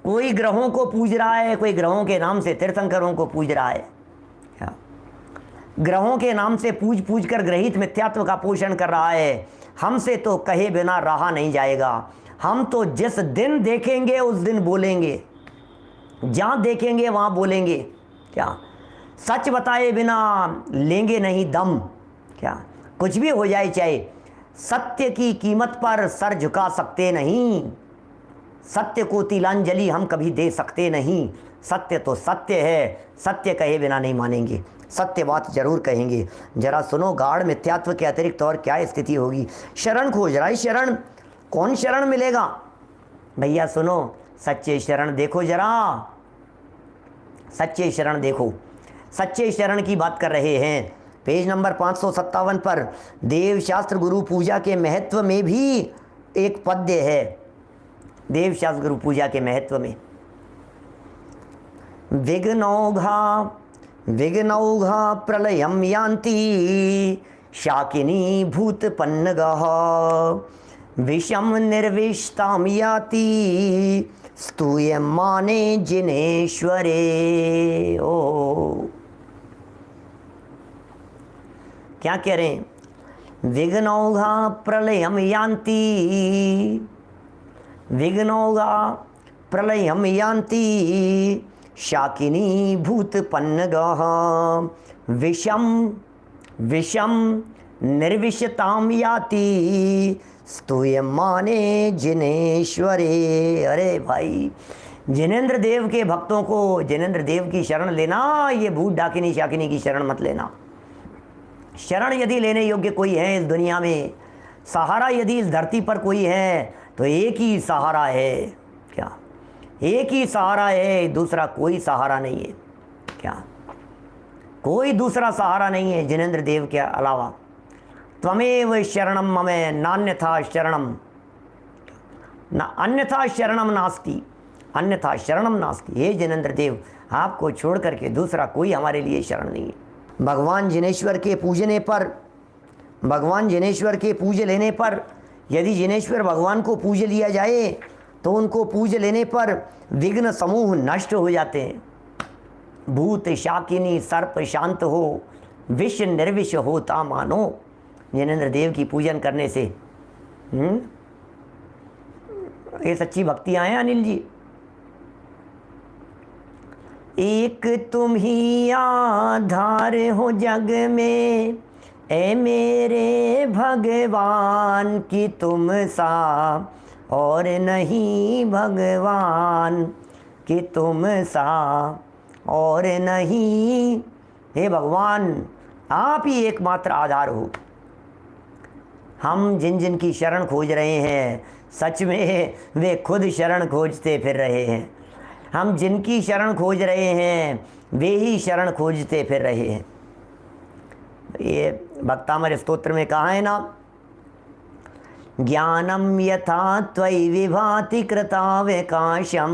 कोई ग्रहों को पूज रहा है, कोई ग्रहों के नाम से तीर्थंकरों को पूज रहा है। क्या ग्रहों के नाम से पूज पूज कर ग्रहित मिथ्यात्व का पोषण कर रहा है। हमसे तो कहे बिना रहा नहीं जाएगा। हम तो जिस दिन देखेंगे उस दिन बोलेंगे, जहाँ देखेंगे वहाँ बोलेंगे। क्या सच बताए बिना लेंगे नहीं दम। क्या कुछ भी हो जाए चाहे, सत्य की कीमत पर सर झुका सकते नहीं। सत्य को तिलांजलि हम कभी दे सकते नहीं। सत्य तो सत्य है, सत्य कहे बिना नहीं मानेंगे, सत्य बात जरूर कहेंगे। जरा सुनो, गाढ़ मिथ्यात्व के अतिरिक्त और क्या स्थिति होगी। शरण खोज रहा है, शरण कौन शरण मिलेगा भैया? सुनो, सच्चे शरण देखो, जरा सच्चे शरण देखो। सच्चे शरण की बात कर रहे हैं। पेज नंबर 557 पर देव शास्त्र गुरु पूजा के महत्व में भी एक पद्य है। देव शास्त्र गुरु पूजा के महत्व में, विघ्नौघा प्रलयम यान्ति शाकिनी भूतपन्नगः विषम निर्विष्टाम याति स्तूयमाने जिनेश्वरे। ओ क्या कह रहे हैं? विघ्नौघा प्रलयम यान्ति, विघ्नौघा प्रलयम यान्ति शाकिनी भूतपन्नगः विषम निर्विशताम याति स्तूयमाने जिनेश्वरे। अरे भाई, जिनेंद्र देव के भक्तों को जिनेंद्र देव की शरण लेना, ये भूत डाकिनी शाकिनी की शरण मत लेना। शरण यदि लेने योग्य कोई है इस दुनिया में, सहारा यदि इस धरती पर कोई है, तो एक ही सहारा है। क्या एक ही सहारा है, दूसरा कोई सहारा नहीं है। क्या कोई दूसरा सहारा नहीं है जिनेंद्र देव के अलावा। त्वमेव शरणम ममे नान्यथा शरणम न अन्यथा शरणम नास्ति, अन्यथा शरणम नास्ति। हे जिनेंद्र देव, आपको छोड़ करके दूसरा कोई हमारे लिए शरण नहीं है। भगवान जिनेश्वर के पूजने पर, भगवान जिनेश्वर के पूज लेने पर, यदि जिनेश्वर भगवान को पूज लिया जाए तो उनको पूज लेने पर विघ्न समूह नष्ट हो जाते हैं। भूत शाकिनी सर्प शांत हो, विष निर्विष होता मानो। जिनेंद्र देव की पूजन करने से ये सच्ची भक्तियाँ हैं अनिल जी। एक तुम ही आधार हो जग में, ए मेरे भगवान की तुम सा और नहीं भगवान कि तुम सा और नहीं। हे भगवान, आप ही एकमात्र आधार हो। हम जिन जिन की शरण खोज रहे हैं, सच में वे खुद शरण खोजते फिर रहे हैं। हम जिनकी शरण खोज रहे हैं, वे ही शरण खोजते फिर रहे हैं। ये भक्तामर स्तोत्र में कहा है ना, ज्ञानम यथा त्वयि विभाति कृतावकाशम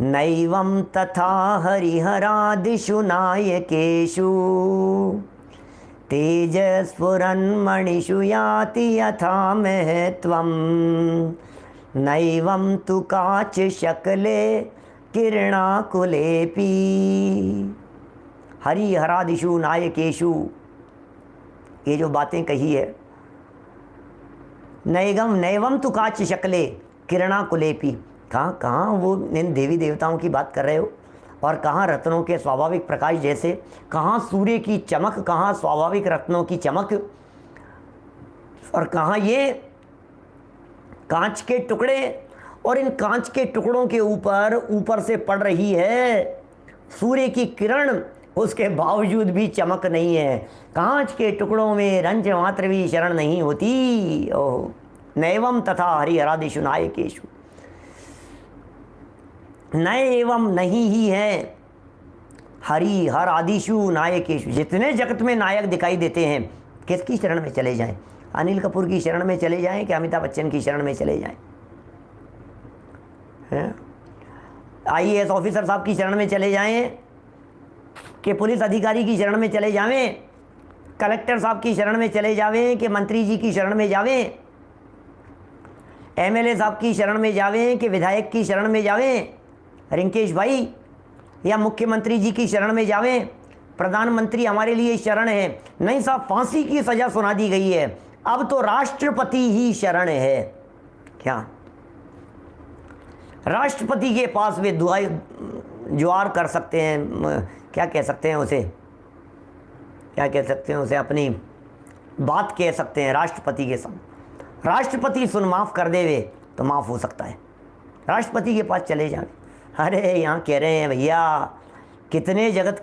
नैवं तथा हरिहरादिषु नायकेषु तेजस्फुरन्मणिषु याति यथा महत्वं नैवं तु काच शकले किरणाकुलेपि। हरिहरादिषु नायकेषु, ये जो बातें कही है, नैवम तु काच शकले किरणाकुलेपि, कहाँ वो इन देवी देवताओं की बात कर रहे हो, और कहाँ रत्नों के स्वाभाविक प्रकाश जैसे, कहाँ सूर्य की चमक, कहाँ स्वाभाविक रत्नों की चमक, और कहाँ ये कांच के टुकड़े, और इन कांच के टुकड़ों के ऊपर से पड़ रही है सूर्य की किरण, उसके बावजूद भी चमक नहीं है। कांच के टुकड़ों में रंज मात्र भी शरण नहीं होती। ओह, नैवम तथा हरिहरादिषु नायकेषु, नए एवं नहीं ही है, हरि हर आदिशु नायकेशु। जितने जगत में नायक दिखाई देते हैं, किसकी शरण में चले जाएं? अनिल कपूर की शरण में चले जाएं कि अमिताभ बच्चन की शरण में चले जाएं? IAS ऑफिसर साहब की शरण में चले जाएं कि पुलिस अधिकारी की शरण में चले जावें, कलेक्टर साहब की शरण में चले जावें कि मंत्री जी की शरण में जावें, एमएलए साहब की शरण में जावें कि विधायक की शरण में जावें रिंकेश भाई, या मुख्यमंत्री जी की शरण में जावें, प्रधानमंत्री हमारे लिए शरण है? नहीं साहब, फांसी की सजा सुना दी गई है, अब तो राष्ट्रपति ही शरण है। क्या राष्ट्रपति के पास वे दुआ जुआर कर सकते हैं, क्या कह सकते हैं उसे, क्या कह सकते हैं उसे, अपनी बात कह सकते हैं राष्ट्रपति के साथ। राष्ट्रपति सुन माफ़ कर देवे तो माफ़ हो सकता है, राष्ट्रपति के पास चले जाए। अरे यहाँ कह रहे हैं भैया, कितने जगत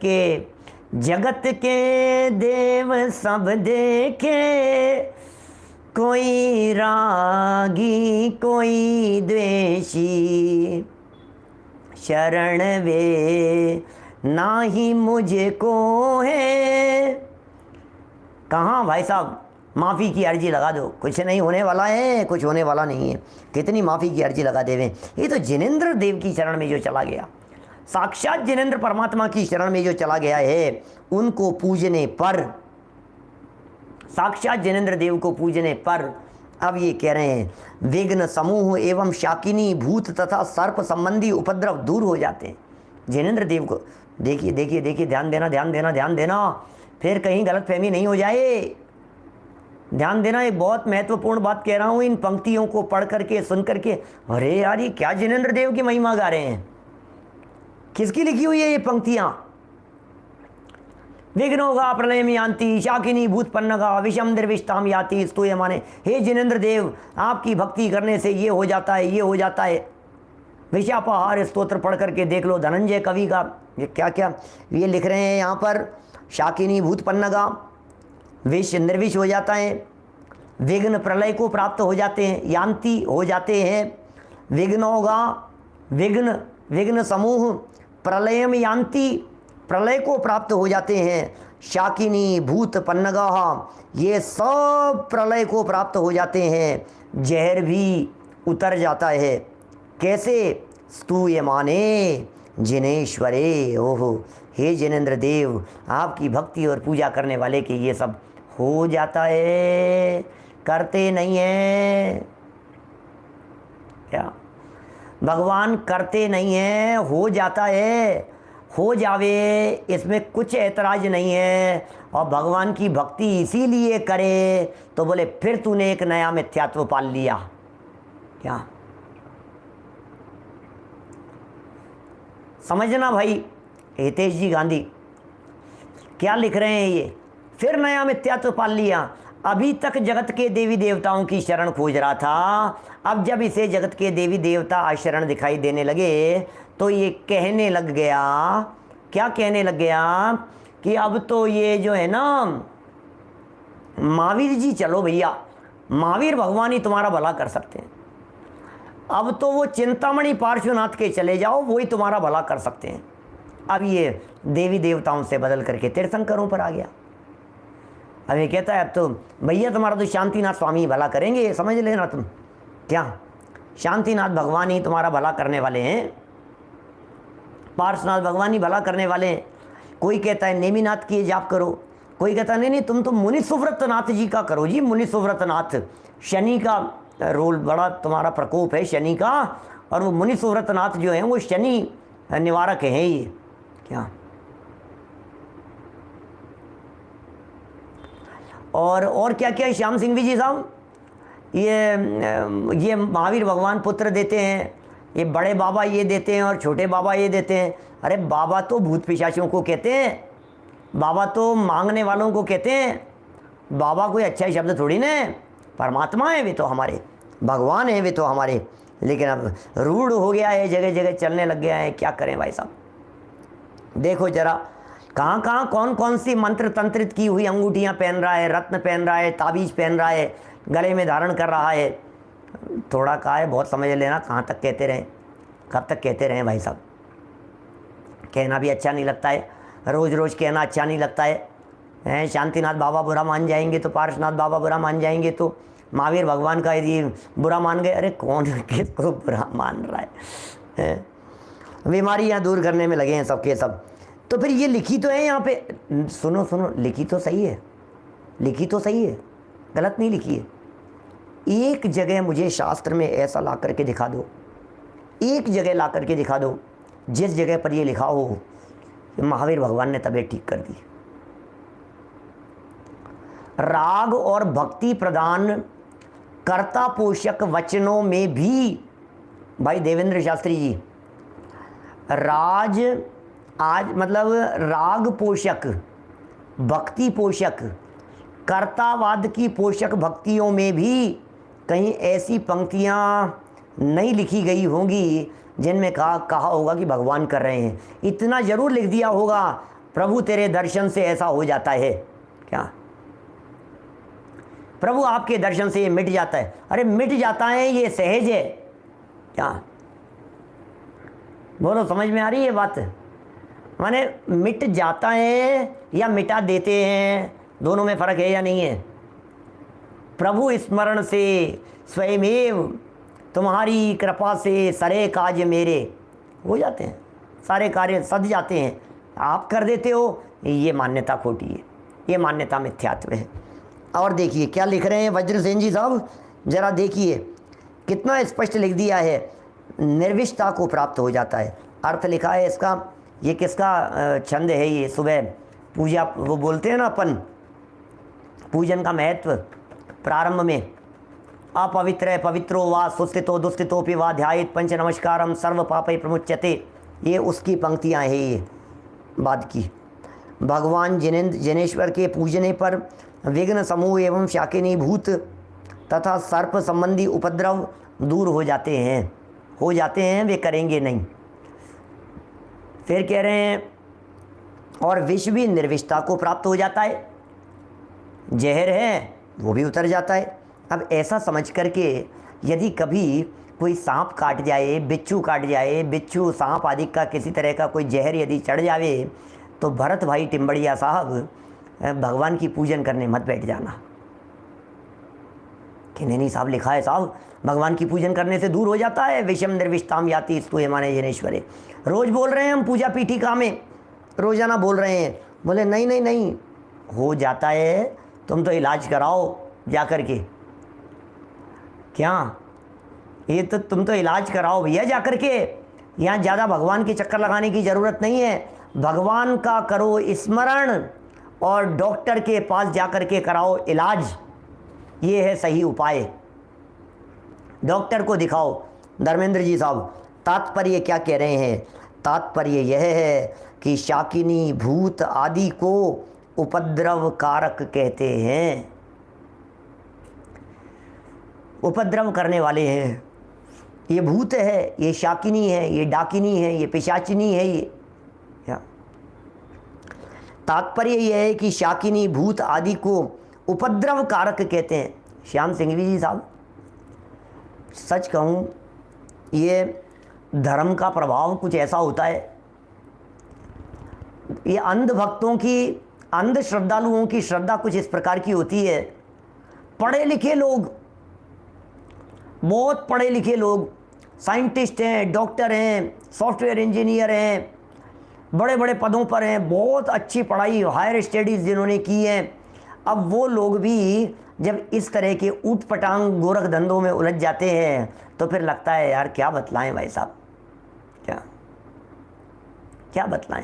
के देव सब देखे, कोई रागी कोई द्वेषी, शरण वे नाही मुझको है। कहाँ भाई साहब माफ़ी की अर्जी लगा दो, कुछ नहीं होने वाला है, कुछ होने वाला नहीं है, कितनी माफ़ी की अर्जी लगा देवें। ये तो जिनेंद्र देव की शरण में जो चला गया, साक्षात जिनेंद्र परमात्मा की शरण में जो चला गया है, उनको पूजने पर, साक्षात जिनेंद्र देव को पूजने पर अब ये कह रहे हैं विघ्न समूह एवं शाकिनी भूत तथा सर्प संबंधी उपद्रव दूर हो जाते हैं। जिनेंद्र देव को देखिए देखिए देखिए, ध्यान देना ध्यान देना ध्यान देना, फिर कहीं गलतफहमी नहीं हो जाए, ध्यान देना। एक बहुत महत्वपूर्ण बात कह रहा हूँ, इन पंक्तियों को पढ़ करके सुन करके, अरे यार ये क्या जिनेंद्र देव की महिमा गा रहे हैं, किसकी लिखी हुई है ये पंक्तियाँ? विघ्नोगा प्रलयम यान्ति शाकिनी भूतपन्नगा विषम निर्विष्टाम याति स्तूय माने। हे जिनेंद्र देव, आपकी भक्ति करने से ये हो जाता है, ये हो जाता है। विषापहार स्तोत्र पढ़ करके देख लो, धनंजय कवि का ये क्या क्या ये लिख रहे हैं यहाँ पर। शाकिनी भूतपन्नगा, विष निर्विष हो जाता है, विघ्न प्रलय को प्राप्त हो जाते हैं, यान्ति हो जाते हैं, विघ्नोगा विघ्न समूह प्रलयम यान्ति, प्रलय को प्राप्त हो जाते हैं, शाकिनी भूत पन्नगा, ये सब प्रलय को प्राप्त हो जाते हैं, जहर भी उतर जाता है। कैसे? स्तूयमाने जिनेश्वरे। ओहो, हे जिनेंद्र देव, आपकी भक्ति और पूजा करने वाले के ये सब हो जाता है, करते नहीं है क्या? भगवान करते नहीं है, हो जाता है, हो जावे, इसमें कुछ ऐतराज नहीं है। और भगवान की भक्ति इसीलिए करे तो बोले फिर तूने एक नया मिथ्यात्व पाल लिया। क्या समझना भाई, हितेश जी गांधी क्या लिख रहे हैं ये, फिर नया मिथ्यात्व पाल लिया। अभी तक जगत के देवी देवताओं की शरण खोज रहा था, अब जब इसे जगत के देवी देवता आशरण दिखाई देने लगे तो ये कहने लग गया, क्या कहने लग गया कि अब तो ये जो है ना महावीर जी, चलो भैया महावीर भगवान ही तुम्हारा भला कर सकते हैं, अब तो वो चिंतामणि पार्श्वनाथ के चले जाओ, वही तुम्हारा भला कर सकते हैं। अब ये देवी देवताओं से बदल करके तीर्थंकरों पर आ गया। अब ये कहता है अब तो भैया तुम्हारा तो शांतिनाथ स्वामी भला करेंगे, समझ लेना तुम। क्या शांतिनाथ भगवान ही तुम्हारा भला करने वाले हैं, पार्श्वनाथ भगवान ही भला करने वाले हैं। कोई कहता है नेमिनाथ की जाप करो, कोई कहता है नहीं नहीं तुम तो मुनि सुव्रतनाथ जी का करो जी। मुनि सुव्रतनाथ, शनि का रोल बड़ा तुम्हारा प्रकोप है शनि का, और वो मुनि सुव्रतनाथ जो हैं वो शनि निवारक हैं ये। क्या और क्या क्या श्याम सिंह जी साहब, ये महावीर भगवान पुत्र देते हैं, ये बड़े बाबा ये देते हैं और छोटे बाबा ये देते हैं। अरे बाबा तो भूत पिशाचों को कहते हैं, बाबा तो मांगने वालों को कहते हैं, बाबा कोई अच्छा शब्द थोड़ी ना है, परमात्मा है वे तो हमारे, भगवान है वे तो हमारे। लेकिन अब रूढ़ हो गया है, जगह जगह चलने लग गया है, क्या करें भाई साहब। देखो जरा कहाँ कहाँ कौन कौन सी मंत्र तंत्रित की हुई अंगूठियाँ पहन रहा है, रत्न पहन रहा है, ताबीज़ पहन रहा है, गले में धारण कर रहा है। थोड़ा कहा है बहुत समझ लेना, कहाँ तक कहते रहें, कब तक कहते रहें भाई साहब। कहना भी अच्छा नहीं लगता है, रोज़ रोज़ कहना अच्छा नहीं लगता है। शांतिनाथ बाबा बुरा मान जाएंगे तो, पार्श्वनाथ बाबा बुरा मान जाएंगे तो, महावीर भगवान का यदि बुरा मान गए, अरे कौन किसको बुरा मान रहा है। बीमारियाँ दूर करने में लगे हैं सबके सब। तो फिर ये लिखी तो है यहाँ पे, सुनो सुनो, लिखी तो सही है, लिखी तो सही है, गलत नहीं लिखी है। एक जगह मुझे शास्त्र में ऐसा ला करके दिखा दो, एक जगह ला करके दिखा दो जिस जगह पर ये लिखा हो कि महावीर भगवान ने तबीयत ठीक कर दी। राग और भक्ति प्रदान कर्ता पोषक वचनों में भी, भाई देवेंद्र शास्त्री जी, राग पोषक, भक्ति पोषक, कर्तावाद की पोषक भक्तियों में भी कहीं ऐसी पंक्तियां नहीं लिखी गई होंगी जिनमें कहा होगा कि भगवान कर रहे हैं। इतना जरूर लिख दिया होगा, प्रभु तेरे दर्शन से ऐसा हो जाता है। क्या प्रभु आपके दर्शन से ये मिट जाता है? अरे मिट जाता है, ये सहज है। क्या बोलो, समझ में आ रही है बात? माने मिट जाता है या मिटा देते हैं, दोनों में फर्क है या नहीं है? प्रभु स्मरण से स्वयमेव तुम्हारी कृपा से सारे काज मेरे हो जाते हैं, सारे कार्य सध जाते हैं, आप कर देते हो। ये मान्यता खोटी है, ये मान्यता मिथ्यात्व है। और देखिए क्या लिख रहे हैं वज्रसेन जी साहब, जरा देखिए कितना स्पष्ट लिख दिया है, निर्विष्टता को प्राप्त हो जाता है। अर्थ लिखा है इसका, ये किसका छंद है? ये सुबह पूजा, वो बोलते हैं ना अपन, पूजन का महत्व प्रारंभ में, अपवित्र पवित्रो वा सुस्थितो दुस्थितोपि वा ध्यायेत पंच नमस्कारम सर्व पापै प्रमुच्यते, ये उसकी पंक्तियाँ हैं। ये बाद की, भगवान जिनेश्वर के पूजने पर विघ्न समूह एवं शाकिनी भूत तथा सर्प संबंधी उपद्रव दूर हो जाते हैं, वे करेंगे नहीं। फिर कह रहे हैं और विष भी निर्विष्टता को प्राप्त हो जाता है, जहर है वो भी उतर जाता है। अब ऐसा समझ करके यदि कभी कोई सांप काट जाए, बिच्छू काट जाए, बिच्छू सांप आदि का किसी तरह का कोई जहर यदि चढ़ जावे, तो भरत भाई टिम्बड़िया साहब भगवान की पूजन करने मत बैठ जाना। कि नहीं साहब, लिखा है साहब भगवान की पूजन करने से दूर हो जाता है, विषम निर्विष्टाम याति स्तु माने जनेश्वरे। रोज़ बोल रहे हैं हम पूजा पीठिका में, रोज़ाना बोल रहे हैं, बोले नहीं नहीं नहीं हो जाता है, तुम तो इलाज कराओ जा कर के। क्या ये तो तुम तो इलाज कराओ भैया जा कर के, यहाँ ज़्यादा भगवान के चक्कर लगाने की ज़रूरत नहीं है। भगवान का करो स्मरण और डॉक्टर के पास जा कर के कराओ इलाज, ये है सही उपाय। डॉक्टर को दिखाओ। धर्मेंद्र जी साहब तात्पर्य क्या कह रहे हैं? तात्पर्य यह है कि शाकिनी भूत आदि को उपद्रव कारक कहते हैं, उपद्रव करने वाले हैं। ये भूत है, ये शाकिनी है, ये डाकिनी है, ये पिशाचिनी है। ये तात्पर्य यह है कि शाकिनी भूत आदि को उपद्रव कारक कहते हैं। श्याम सिंघवी जी साहब, सच कहूँ ये धर्म का प्रभाव कुछ ऐसा होता है, ये अंध भक्तों की, अंध श्रद्धालुओं की श्रद्धा कुछ इस प्रकार की होती है। पढ़े लिखे लोग, बहुत पढ़े लिखे लोग, साइंटिस्ट हैं, डॉक्टर हैं, सॉफ्टवेयर इंजीनियर हैं, बड़े बड़े पदों पर हैं, बहुत अच्छी पढ़ाई हायर स्टडीज़ जिन्होंने की हैं, अब वो लोग भी जब इस तरह के ऊट पटांग गोरख धंधों में उलझ जाते हैं तो फिर लगता है यार क्या बतलाएं भाई साहब, क्या बतलाएं।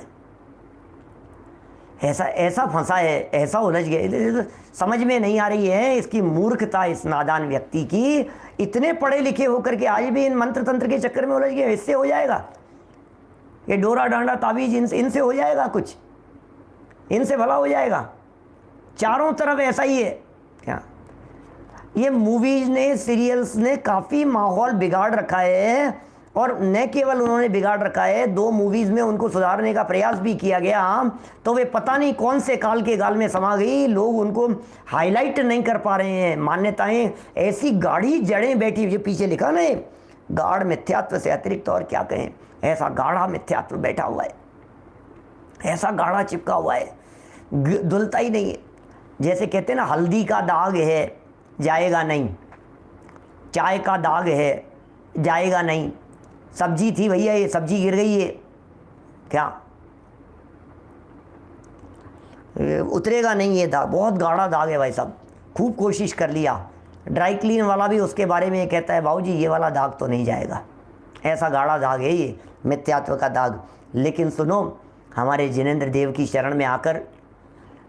ऐसा फंसा है, ऐसा उलझ गए, समझ में नहीं आ रही है इसकी मूर्खता इस नादान व्यक्ति की। इतने पढ़े लिखे होकर के आज भी इन मंत्र तंत्र के चक्कर में उलझ गए। इससे हो जाएगा, ये डोरा डांडा ताबीज इनसे हो जाएगा, कुछ इनसे भला हो जाएगा। चारों तरफ ऐसा ही है। क्या ये मूवीज ने, सीरियल्स ने काफ़ी माहौल बिगाड़ रखा है, और न केवल उन्होंने बिगाड़ रखा है, 2 मूवीज़ में उनको सुधारने का प्रयास भी किया गया, तो वे पता नहीं कौन से काल के गाल में समा गई, लोग उनको हाईलाइट नहीं कर पा रहे हैं। मान्यताएं ऐसी गाढ़ी जड़ें बैठी, जो पीछे लिखा ना, गाढ़ मिथ्यात्व से अतिरिक्त और क्या कहें, ऐसा गाढ़ा मिथ्यात्व बैठा हुआ है, ऐसा गाढ़ा चिपका हुआ है, धुलता ही नहीं है। जैसे कहते हैं ना, हल्दी का दाग है जाएगा नहीं, चाय का दाग है जाएगा नहीं, सब्जी थी भैया ये सब्जी गिर गई है, क्या उतरेगा नहीं ये दाग, बहुत गाढ़ा दाग है भाई साहब। खूब कोशिश कर लिया, ड्राई क्लीन वाला भी उसके बारे में ये कहता है भाऊ जी ये वाला दाग तो नहीं जाएगा, ऐसा गाढ़ा दाग है ये मिथ्यात्व का दाग। लेकिन सुनो, हमारे जिनेंद्र देव की शरण में आकर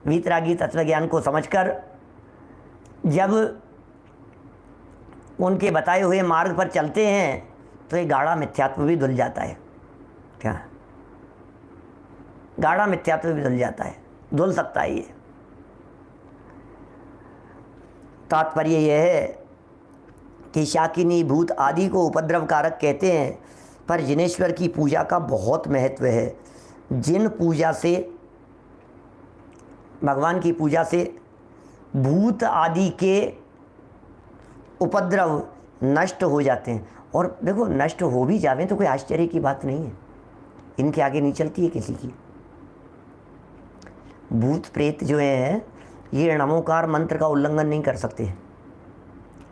वीतरागी तत्वज्ञान को समझकर जब उनके बताए हुए मार्ग पर चलते हैं तो ये गाढ़ा मिथ्यात्व भी धुल जाता है। क्या गाढ़ा मिथ्यात्व भी धुल जाता है, धुल सकता है ये। तात्पर्य यह है कि शाकिनी भूत आदि को उपद्रव कारक कहते हैं, पर जिनेश्वर की पूजा का बहुत महत्व है। जिन पूजा से, भगवान की पूजा से भूत आदि के उपद्रव नष्ट हो जाते हैं। और देखो, नष्ट हो भी जावे तो कोई आश्चर्य की बात नहीं है, इनके आगे नहीं चलती है किसी की। भूत प्रेत जो हैं ये नमोकार मंत्र का उल्लंघन नहीं कर सकते,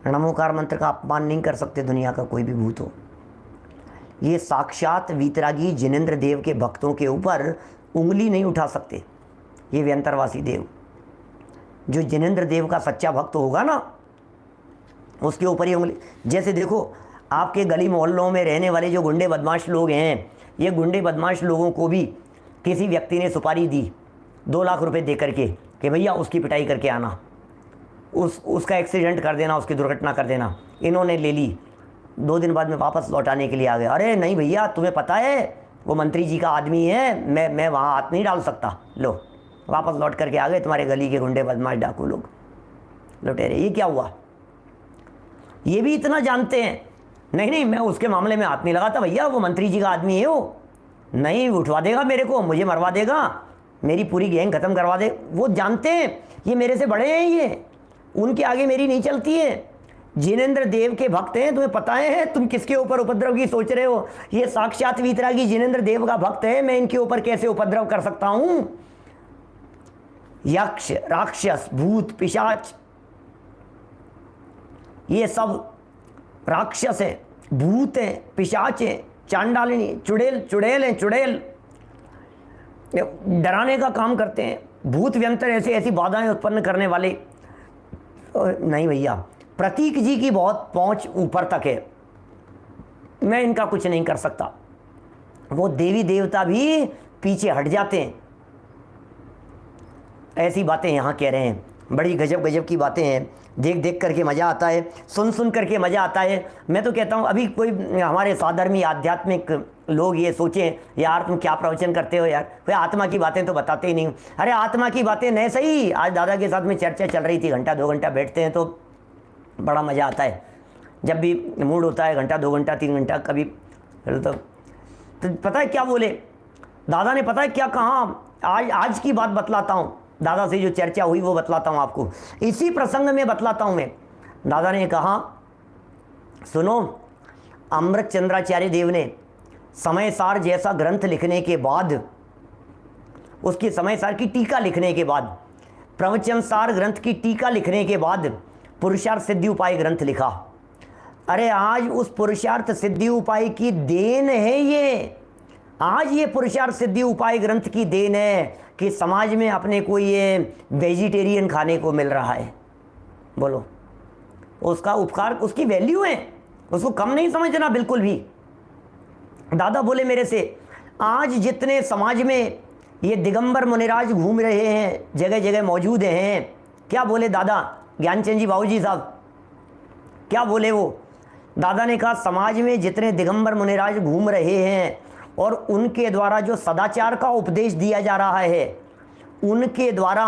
नमोकार मंत्र का अपमान नहीं कर सकते, दुनिया का कोई भी भूत हो। ये साक्षात वीतरागी जिनेंद्र देव के भक्तों के ऊपर उंगली नहीं उठा सकते। ये व्यंतरवासी देव, जो जिनेंद्र देव का सच्चा भक्त होगा ना, उसके ऊपर ही उंगली। जैसे देखो, आपके गली मोहल्लों में रहने वाले जो गुंडे बदमाश लोग हैं, ये गुंडे बदमाश लोगों को भी किसी व्यक्ति ने सुपारी दी 2 लाख रुपए दे करके कि भैया उसकी पिटाई करके आना, उसका एक्सीडेंट कर देना, उसकी दुर्घटना कर देना। इन्होंने ले ली, 2 दिन बाद में वापस लौटाने के लिए आ गए। अरे नहीं भैया, तुम्हें पता है वो मंत्री जी का आदमी है, मैं वहाँ हाथ नहीं डाल सकता। लो, वापस लौट करके आ गए तुम्हारे गली के गुंडे बदमाश डाकू लोग, लुटेरे। ये क्या हुआ? ये भी इतना जानते हैं, नहीं मैं उसके मामले में हाथ नहीं लगाता भैया, वो मंत्री जी का आदमी है, वो नहीं उठवा देगा मेरे को, मुझे मरवा देगा, मेरी पूरी गैंग खत्म करवा दे। वो जानते हैं ये मेरे से बड़े हैं, ये उनके आगे मेरी नहीं चलती है। जिनेंद्र देव के भक्त हैं, तुम्हें पता है तुम किसके ऊपर उपद्रव की सोच रहे हो? ये साक्षात वीतरागी जिनेंद्र देव का भक्त है, मैं इनके ऊपर कैसे उपद्रव कर सकता हूं? यक्ष, राक्षस, भूत, पिशाच, ये सब राक्षस हैं, भूत हैं, पिशाच हैं, चांडालिनी, चुड़ैल हैं, चुड़ैल डराने का काम करते हैं। भूत व्यंतर ऐसी बाधाएं उत्पन्न करने वाले नहीं भैया। प्रतीक जी की बहुत पहुंच ऊपर तक है, मैं इनका कुछ नहीं कर सकता। वो देवी देवता भी पीछे हट जाते हैं। ऐसी बातें यहाँ कह रहे हैं, बड़ी गजब गजब की बातें हैं। देख देख करके मज़ा आता है, सुन सुन करके मज़ा आता है। मैं तो कहता हूँ, अभी कोई हमारे साधर्मी आध्यात्मिक लोग ये सोचें यार तुम क्या प्रवचन करते हो यार, कोई आत्मा की बातें तो बताते ही नहीं। अरे आत्मा की बातें नहीं सही, आज दादा के साथ में चर्चा चल रही थी, घंटा 2 घंटा बैठते हैं तो बड़ा मज़ा आता है। जब भी मूड होता है, घंटा 2 घंटा 3 घंटा कभी, तो पता है क्या बोले दादा ने? पता है क्या कहा? आज की बात बतलाता हूँ, दादा से जो चर्चा हुई वो बतलाता हूँ आपको, इसी प्रसंग में बतलाता हूँ मैं। दादा ने कहा, सुनो, अमृत चंद्राचार्य देव ने समय सार जैसा ग्रंथ लिखने के बाद, उसकी समय सार की टीका लिखने के बाद, प्रवचन सार ग्रंथ की टीका लिखने के बाद पुरुषार्थ सिद्धि उपाय ग्रंथ लिखा। अरे आज उस पुरुषार्थ सिद्धि उपाय की देन है ये, आज ये पुरुषार्थ सिद्धि उपाय ग्रंथ की देन है कि समाज में अपने को ये वेजिटेरियन खाने को मिल रहा है। बोलो, उसका उपकार, उसकी वैल्यू है, उसको कम नहीं समझना बिल्कुल भी। दादा बोले मेरे से, आज जितने समाज में ये दिगंबर मुनिराज घूम रहे हैं, जगह जगह मौजूद हैं, क्या बोले दादा ज्ञानचंद जी बाबू जी साहब, क्या बोले वो? दादा ने कहा, समाज में जितने दिगंबर मुनिराज घूम रहे हैं और उनके द्वारा जो सदाचार का उपदेश दिया जा रहा है, उनके द्वारा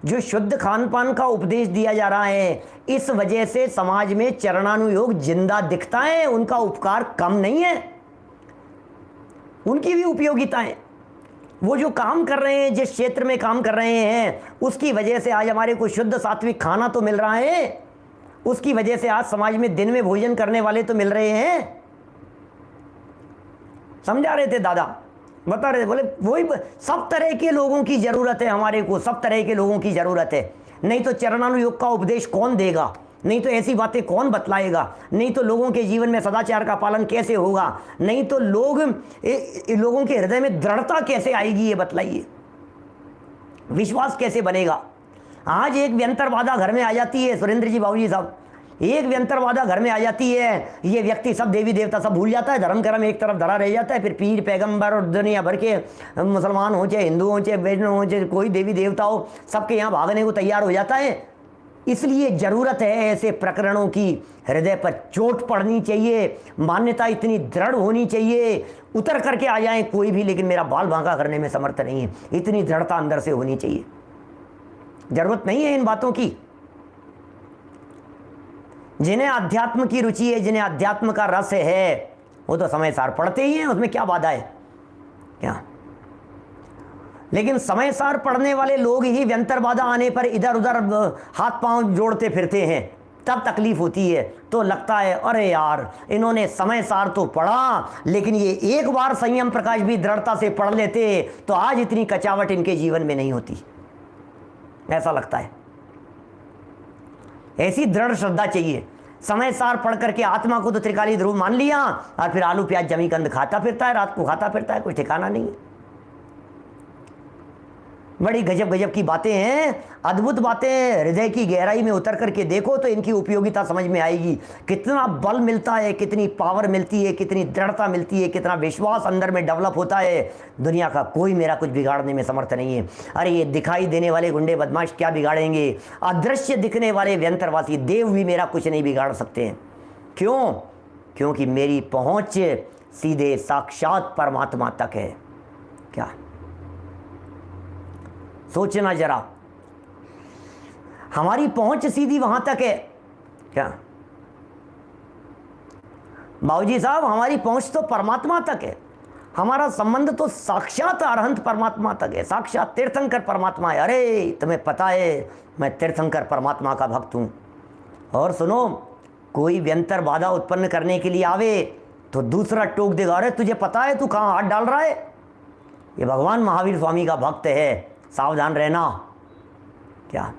जो शुद्ध खान पान का उपदेश दिया जा रहा है, इस वजह से समाज में चरणानुयोग जिंदा दिखता है। उनका उपकार कम नहीं है, उनकी भी उपयोगिता है। वो जो काम कर रहे हैं, जिस क्षेत्र में काम कर रहे हैं, उसकी वजह से आज हमारे को शुद्ध सात्विक खाना तो मिल रहा है, उसकी वजह से आज समाज में दिन में भोजन करने वाले तो मिल रहे हैं। समझा रहे थे दादा, बता रहे थे, बोले वही सब तरह के लोगों की ज़रूरत है हमारे को, सब तरह के लोगों की ज़रूरत है। नहीं तो चरणानुयोग का उपदेश कौन देगा, नहीं तो ऐसी बातें कौन बतलाएगा, नहीं तो लोगों के जीवन में सदाचार का पालन कैसे होगा, नहीं तो लोगों के हृदय में दृढ़ता कैसे आएगी, ये बतलाइए, विश्वास कैसे बनेगा। आज एक व्यंतर बाधा घर में आ जाती है, सुरेंद्र जी बाबू जी साहब, एक व्यंतर बाधा घर में आ जाती है, ये व्यक्ति सब देवी देवता सब भूल जाता है, धर्म कर्म एक तरफ धरा रह जाता है। फिर पीर पैगंबर और दुनिया भर के मुसलमान हो चाहे हिंदू हो चाहे वैष्णव हो चाहे कोई देवी देवता हो, सबके यहाँ भागने को तैयार हो जाता है। इसलिए ज़रूरत है ऐसे प्रकरणों की, हृदय पर चोट पड़नी चाहिए, मान्यता इतनी दृढ़ होनी चाहिए, उतर करके आ जाए कोई भी, लेकिन मेरा बाल बांका करने में समर्थ नहीं है, इतनी दृढ़ता अंदर से होनी चाहिए। जरूरत नहीं है इन बातों की। जिन्हें अध्यात्म की रुचि है, जिन्हें अध्यात्म का रस है, वो तो समय सार पढ़ते ही हैं, उसमें क्या बाधा है क्या। लेकिन समय सार पढ़ने वाले लोग ही व्यंतर बाधा आने पर इधर उधर हाथ पांव जोड़ते फिरते हैं, तब तकलीफ होती है। तो लगता है अरे यार इन्होंने समय सार तो पढ़ा, लेकिन ये एक बार संयम प्रकाश भी दृढ़ता से पढ़ लेते तो आज इतनी कचावट इनके जीवन में नहीं होती, ऐसा लगता है। ऐसी दृढ़ श्रद्धा चाहिए। समय सार पढ़ करके आत्मा को तो त्रिकाली ध्रुव मान लिया और फिर आलू प्याज जमी कंद खाता फिरता है, रात को खाता फिरता है, कोई ठिकाना नहीं है। बड़ी गजब गजब की बातें हैं, अद्भुत बातें। हृदय की गहराई में उतर करके देखो तो इनकी उपयोगिता समझ में आएगी। कितना बल मिलता है, कितनी पावर मिलती है, कितनी दृढ़ता मिलती है, कितना विश्वास अंदर में डेवलप होता है। दुनिया का कोई मेरा कुछ बिगाड़ने में समर्थ नहीं है। अरे ये दिखाई देने वाले गुंडे बदमाश क्या बिगाड़ेंगे, अदृश्य दिखने वाले व्यंतरवासी देव भी मेरा कुछ नहीं बिगाड़ सकते हैं। क्यों? क्योंकि मेरी पहुँच सीधे साक्षात परमात्मा तक है। क्या सोचना जरा, हमारी पहुंच सीधी वहां तक है क्या बाबूजी साहब? हमारी पहुंच तो परमात्मा तक है, हमारा संबंध तो साक्षात अरहंत परमात्मा तक है, साक्षात तीर्थंकर परमात्मा है। अरे तुम्हें पता है मैं तीर्थंकर परमात्मा का भक्त हूं। और सुनो, कोई व्यंतर बाधा उत्पन्न करने के लिए आवे तो दूसरा टोक देगा, अरे तुझे पता है तू कहां हाथ डाल रहा है, ये भगवान महावीर स्वामी का भक्त है, सावधान रहना। क्या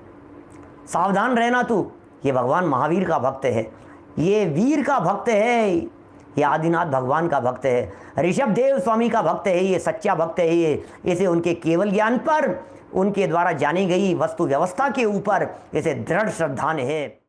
सावधान रहना तू, ये भगवान महावीर का भक्त है, ये वीर का भक्त है, ये आदिनाथ भगवान का भक्त है, ऋषभ देव स्वामी का भक्त है, ये सच्चा भक्त है। ये इसे उनके केवल ज्ञान पर, उनके द्वारा जानी गई वस्तु व्यवस्था के ऊपर इसे दृढ़ श्रद्धा है।